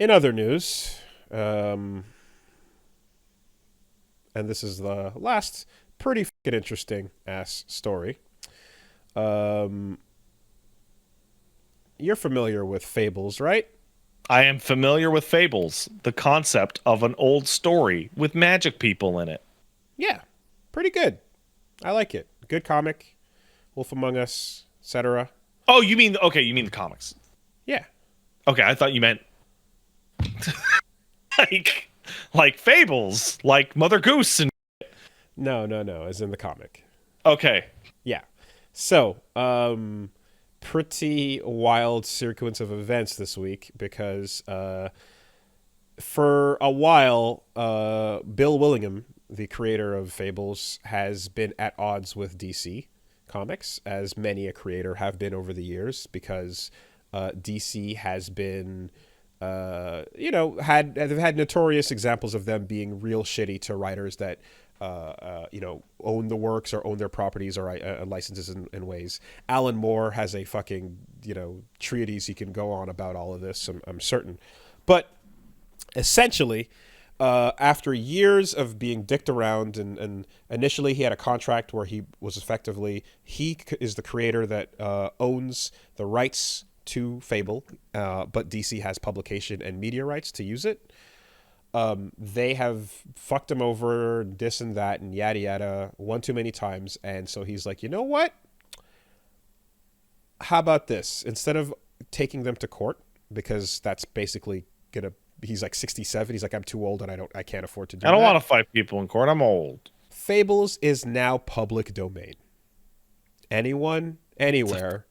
In other news, um, and this is the last pretty fucking interesting ass story. Um, you're familiar with Fables, right? I am familiar with Fables, the concept of an old story with magic people in it. Yeah, pretty good. I like it. Good comic. Wolf Among Us, etc. Oh, you mean the comics. Yeah. Okay, I thought you meant like like Fables, like Mother Goose and No, no, no, as in the comic. okay. Yeah. So, pretty wild sequence of events this week because for a while, Bill Willingham, the creator of Fables, has been at odds with DC Comics, as many a creator have been over the years, because DC has been, they've had notorious examples of them being real shitty to writers that own the works or own their properties or licenses in ways. Alan Moore has a fucking, treatise he can go on about all of this, I'm certain. But essentially, after years of being dicked around, and initially he had a contract where he was effectively, he is the creator that owns the rights to Fable, but DC has publication and media rights to use it. They have fucked him over, this and that, and yada yada, one too many times. And so he's like, you know what? How about this? Instead of taking them to court, because that's basically gonna, he's like 67. He's like, I'm too old and I can't afford to I do don't want that. to fight people in court. I'm old. Fables is now public domain. Anyone, anywhere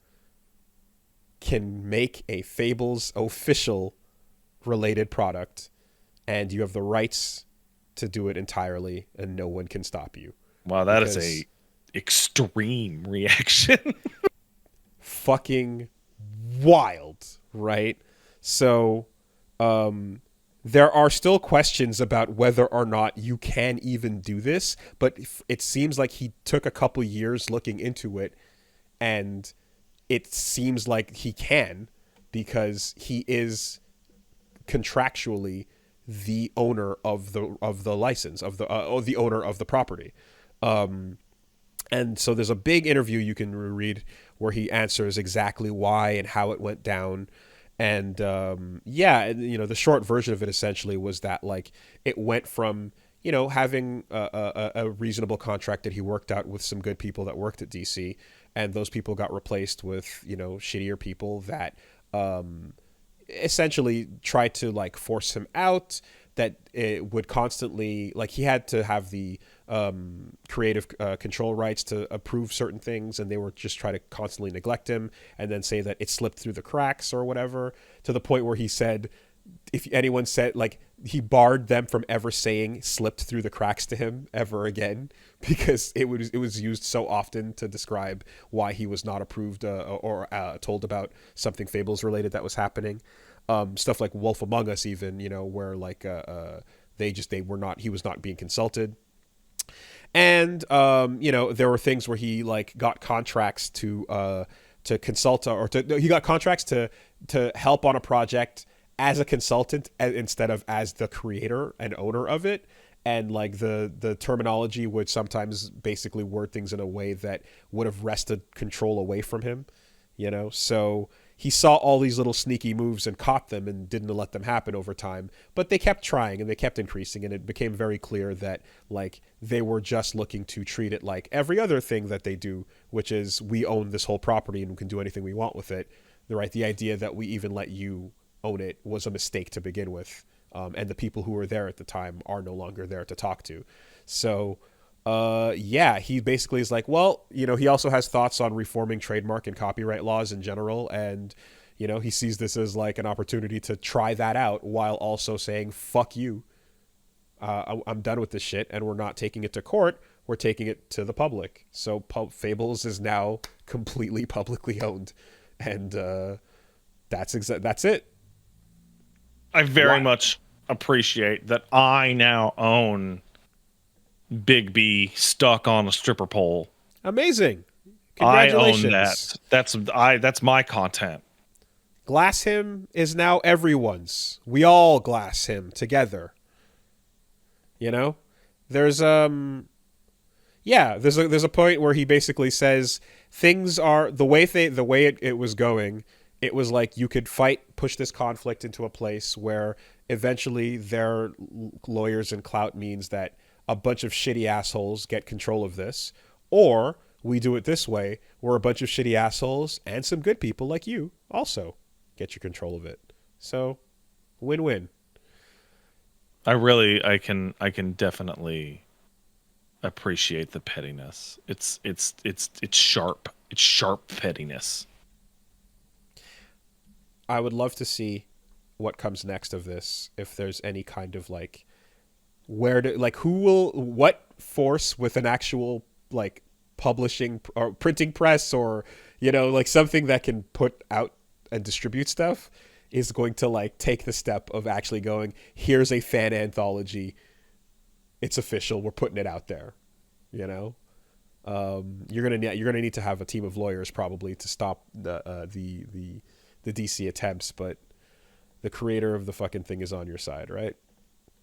can make a Fables official related product, and you have the rights to do it entirely, and no one can stop you. Wow, that is Because a extreme reaction. fucking wild, right? So, um, there are still questions about whether or not you can even do this, but it seems like he took a couple years looking into it, and it seems like he can, because he is contractually the owner of the license, of the or the owner of the property. And so there's a big interview you can read where he answers exactly why and how it went down. And the short version of it essentially was that, like, it went from, having a reasonable contract that he worked out with some good people that worked at DC, and those people got replaced with, shittier people that essentially tried to, like, force him out, that it would constantly, like, he had to have the creative control rights to approve certain things, and they were just try to constantly neglect him and then say that it slipped through the cracks or whatever, to the point where he said, if anyone said, like, he barred them from ever saying slipped through the cracks to him ever again, because it was used so often to describe why he was not approved or told about something Fables related that was happening. Stuff like Wolf Among Us, even, where, like, they were not, he was not being consulted. And there were things where he, like, got contracts to consult, or he got contracts to help on a project as a consultant instead of as the creator and owner of it. And, like, the terminology would sometimes basically word things in a way that would have wrested control away from him, so he saw all these little sneaky moves and caught them and didn't let them happen over time. But they kept trying and they kept increasing, and it became very clear that, like, they were just looking to treat it like every other thing that they do, which is, we own this whole property and we can do anything we want with it. The idea that we even let you own it was a mistake to begin with. And the people who were there at the time are no longer there to talk to. So, he basically is like, well, he also has thoughts on reforming trademark and copyright laws in general, and he sees this as, like, an opportunity to try that out, while also saying, fuck you, I'm done with this shit, and we're not taking it to court, we're taking it to the public. So Fables is now completely publicly owned, and that's it. I very Wow. much appreciate that I now own Big B stuck on a stripper pole. Amazing. I own that. Congratulations. That's my content. Glass him is now everyone's. We all glass him together. You know? There's there's a point where he basically says things are the way it was going. It was like you could push this conflict into a place where eventually their lawyers and clout means that a bunch of shitty assholes get control of this, or we do it this way, where a bunch of shitty assholes and some good people like you also get your control of it. So, win-win. I can definitely appreciate the pettiness. It's sharp. It's sharp pettiness. I would love to see what comes next of this. If there's any kind of like what force with an actual like publishing or printing press, or like something that can put out and distribute stuff, is going to like take the step of actually going, here's a fan anthology, it's official, we're putting it out there. You're gonna need to have a team of lawyers probably to stop the DC attempts, but the creator of the fucking thing is on your side, right?